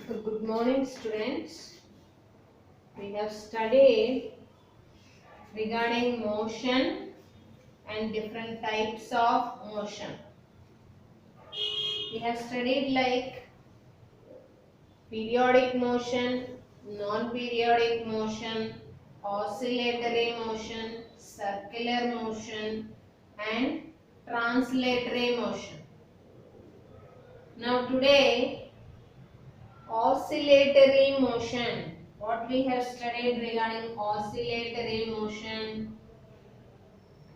Good morning, students. We have studied regarding motion and different types of motion. We have studied like periodic motion, non-periodic motion, oscillatory motion, circular motion, and translatory motion. Now today, oscillatory motion. What we have studied regarding oscillatory motion?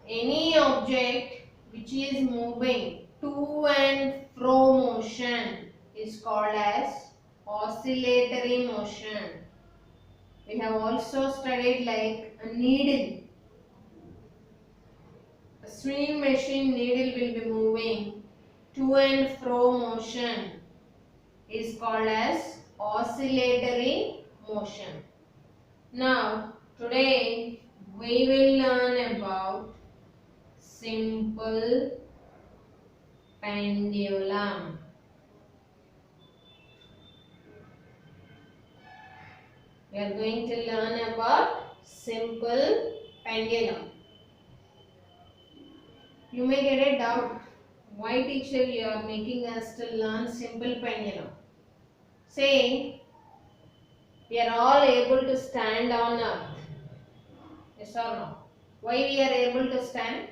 Any object which is moving to and fro motion is called as oscillatory motion. We have also studied like a needle. A sewing machine needle will be moving to and fro motion is called as oscillatory motion. Now, today we will learn about simple pendulum. We are going to learn about simple pendulum. You may get a doubt, why teacher you are making us to learn simple pendulum? Say, we are all able to stand on earth. Yes or no? Why we are able to stand?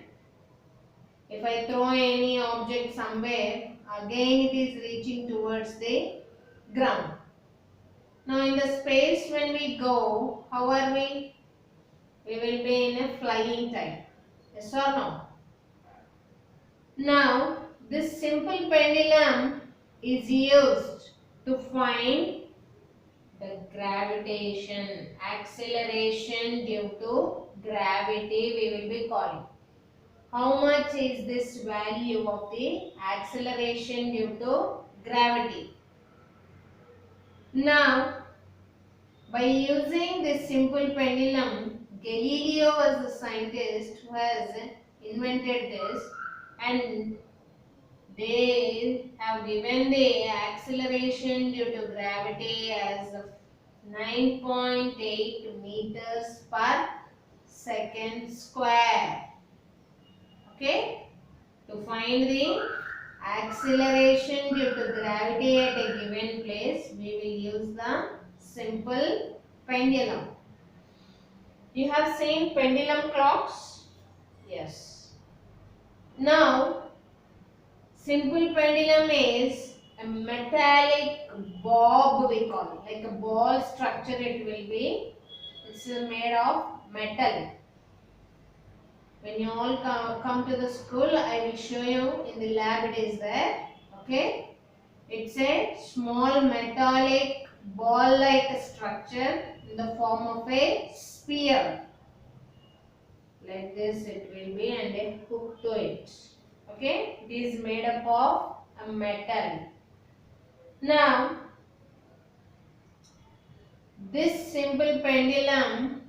If I throw any object somewhere, again it is reaching towards the ground. Now in the space when we go, how are we? We will be in a flying type. Yes or no? Now this simple pendulum is used to find the gravitation, acceleration due to gravity we will be calling. How much is this value of the acceleration due to gravity? Now, by using this simple pendulum, Galileo was the scientist who has invented this, and they have given the acceleration due to gravity as 9.8 meters per second square. Okay, to find the acceleration due to gravity at a given place, we will use the simple pendulum. You have seen pendulum clocks? Yes. Now, simple pendulum is a metallic bob, we call it, like a ball structure it will be. It's made of metal. When you all come to the school, I will show you in the lab it is there. Okay. It's a small metallic ball-like structure in the form of a sphere. Like this it will be and a hook to it. Okay. It is made up of a metal. Now, this simple pendulum,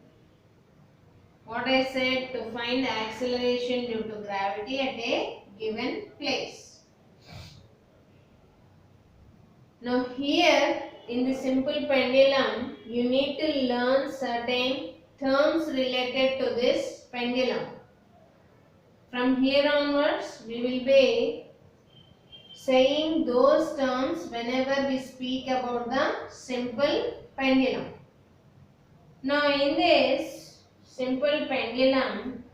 what I said, to find the acceleration due to gravity at a given place. Now here in the simple pendulum, you need to learn certain terms related to this pendulum. From here onwards, we will be saying those terms whenever we speak about the simple pendulum. Now in this simple pendulum,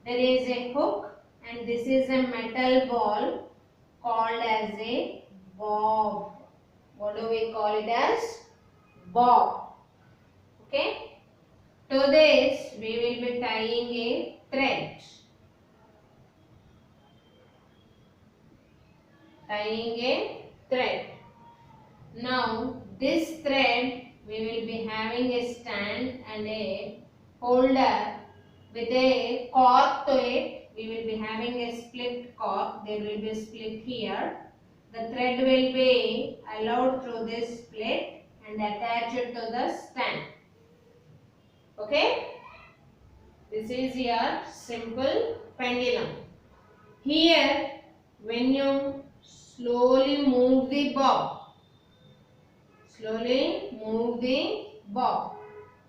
there is a hook and this is a metal ball called as a bob. What do we call it as? Bob. Okay. To this we will be tying a thread. Tying a thread. Now this thread we will be having a stand and a holder with a cork to it. We will be having a split cork. There will be a split here. The thread will be allowed through this split and attached to the stand. Okay? This is your simple pendulum. Here, when you slowly move the bob, Slowly move the bob.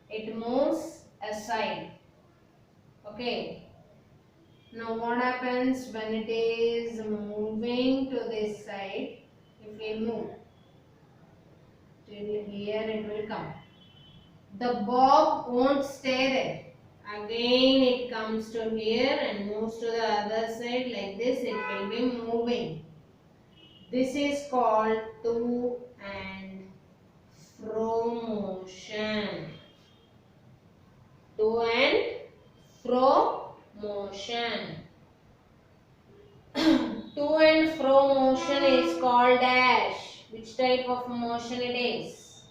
It moves aside. Okay. Now what happens when it is moving to this side? If we move till here, it will come. The bob won't stay there. Again it comes to here and moves to the other side like this. It will be moving. This is called to and fro motion. To and fro motion. To and fro motion is called dash. Which type of motion it is?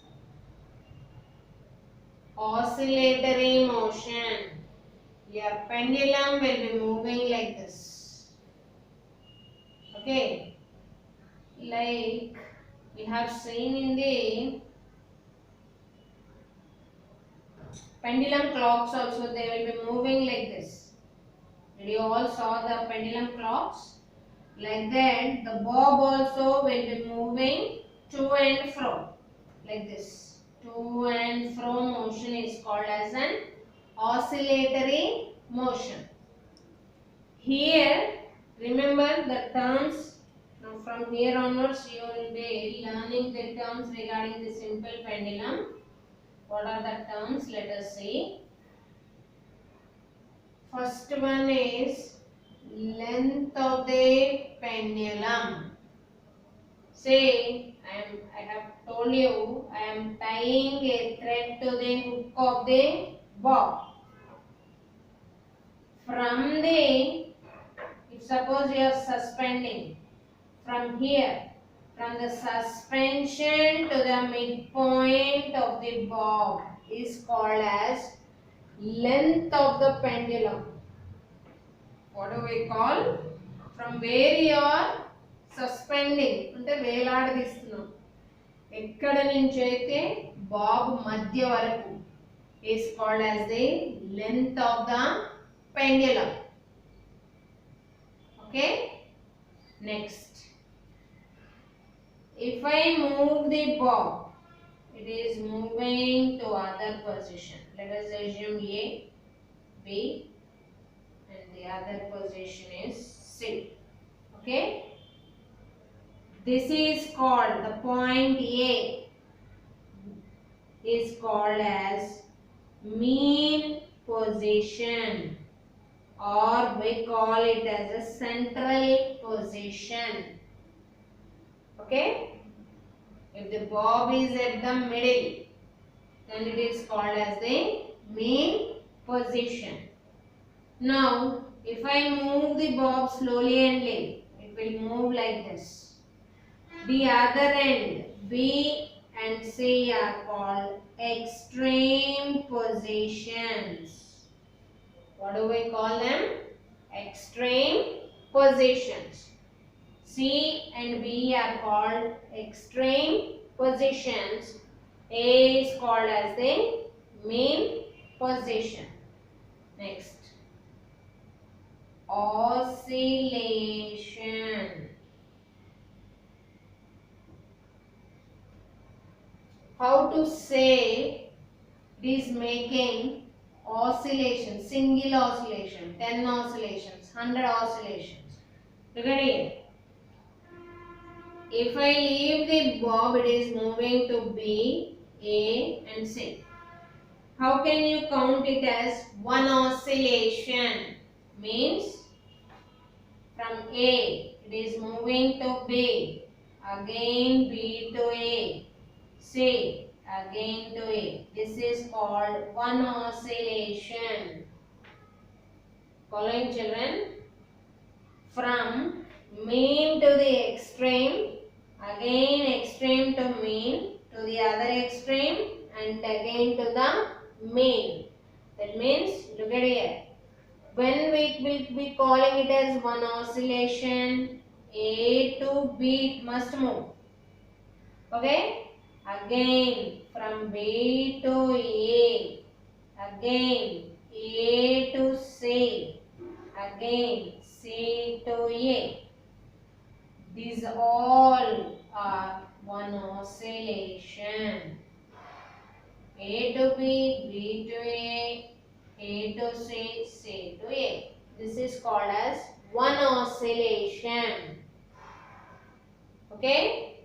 Oscillatory motion. Your pendulum will be moving like this. Okay. Like we have seen in the pendulum clocks also, they will be moving like this. Did you all saw the pendulum clocks? Like that, the bob also will be moving to and fro like this. To and fro motion is called as an oscillatory motion. Here, remember the terms. Now from here onwards, you will be learning the terms regarding the simple pendulum. What are the terms? Let us see. First one is length of the pendulum. Say, I have told you I am tying a thread to the hook of the bob. From the, if suppose you are suspending from here, from the suspension to the midpoint of the bob is called as length of the pendulum. What do we call? From where you are suspending, అంటే వేలాడదీస్తున్నాం, ఎక్కడ నుంచి అయితే బాబు మధ్య వరకు is called as the length of the pendulum. Okay. Next, if I move the bob, it is moving to other position. Let us assume A, B, and the other position is C. Okay. This is called, the point A is called as mean position, or we call it as a central position. Okay. If the bob is at the middle, then it is called as the mean position. Now, if I move the bob slowly and late, it will move like this. The other end, B and C, are called extreme positions. What do we call them? Extreme positions. C and B are called extreme positions. A is called as the mean position. Next, oscillation. How to say it is making oscillation, single oscillation, 10 oscillations, 100 oscillations. Look at here. If I leave the bob, it is moving to B, A and C. How can you count it as one oscillation? Means from A, it is moving to B, again B to A, C, again to A. This is called one oscillation. Following children, from mean to the extreme, again extreme to mean, to the other extreme, and again to the mean. That means, look at here. When we will be calling it as one oscillation, A to B it must move. Okay. Again from B to A, again A to C, again C to A. These all are one oscillation. A to B, B to A to C, C to A. This is called as one oscillation. Okay?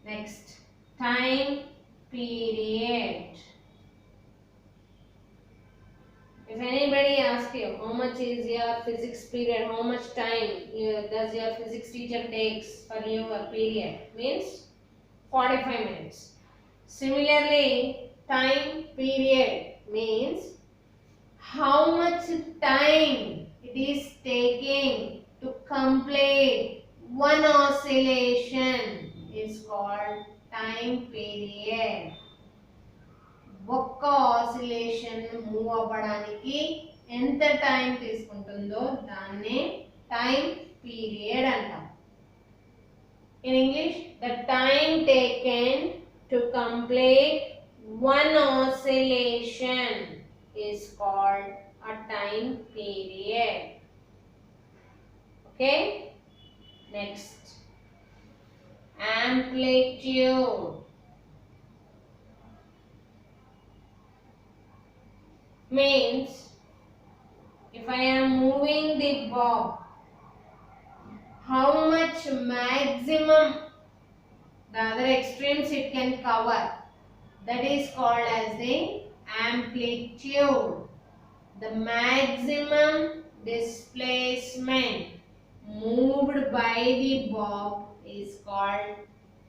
Next, time period. If anybody asks you how much is your physics period, how much time does your physics teacher takes for your period, means 45 minutes. Similarly, time period means how much time it is taking to complete one oscillation is called time period. ఒక్క oscillation move అవ్వడానికి ఎంత time తీసుకుంటుందో దాన్నే time period అంటాం. In English, the time taken to complete one oscillation is called a time period. Okay? Next, amplitude. Means if I am moving the bob, how much maximum the other extremes it can cover, that is called as the amplitude. The maximum displacement moved by the bob is called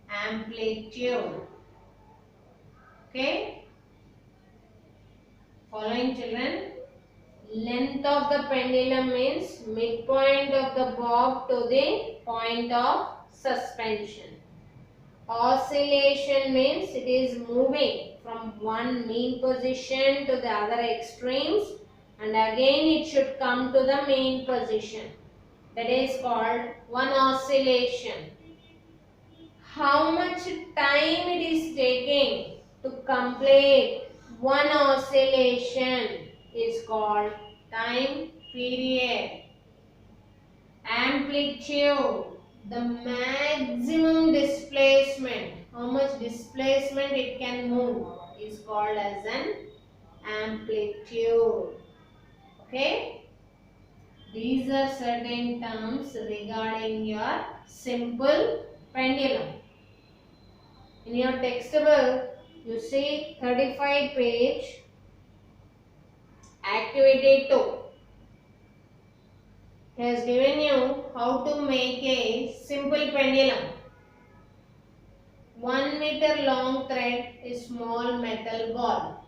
amplitude. Okay? Following children, length of the pendulum means midpoint of the bob to the point of suspension. Oscillation means it is moving from one mean position to the other extremes and again it should come to the mean position. That is called one oscillation. How much time it is taking to complete one oscillation is called time period. Amplitude, the maximum displacement, how much displacement it can move is called as an amplitude. Okay? These are certain terms regarding your simple pendulum. In your textbook, you see 35 page activity 2. It has given you how to make a simple pendulum. 1 meter long thread is small metal ball.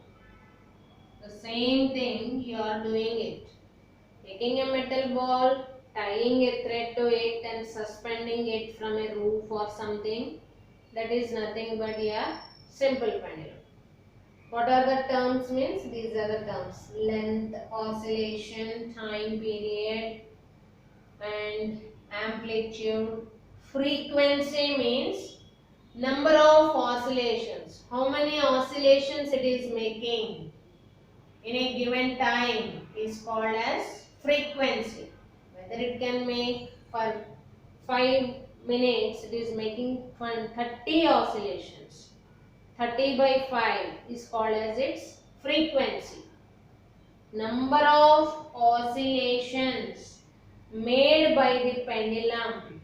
The same thing you are doing it. Taking a metal ball, tying a thread to it and suspending it from a roof or something. That is nothing but a simple pendulum. What are the terms means? These are the terms. Length, oscillation, time period and amplitude. Frequency means number of oscillations. How many oscillations it is making in a given time is called as frequency. Whether it can make for 5 minutes, it is making 30 oscillations. 30 by 5 is called as its frequency. Number of oscillations made by the pendulum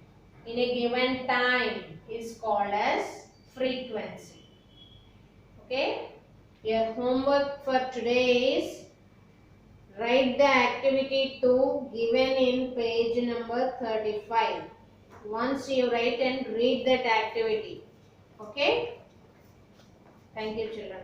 in a given time is called as frequency. Okay? Your homework for today is write the activity 2 given in page number 35. Once you write and read that activity. Okay? Thank you, children.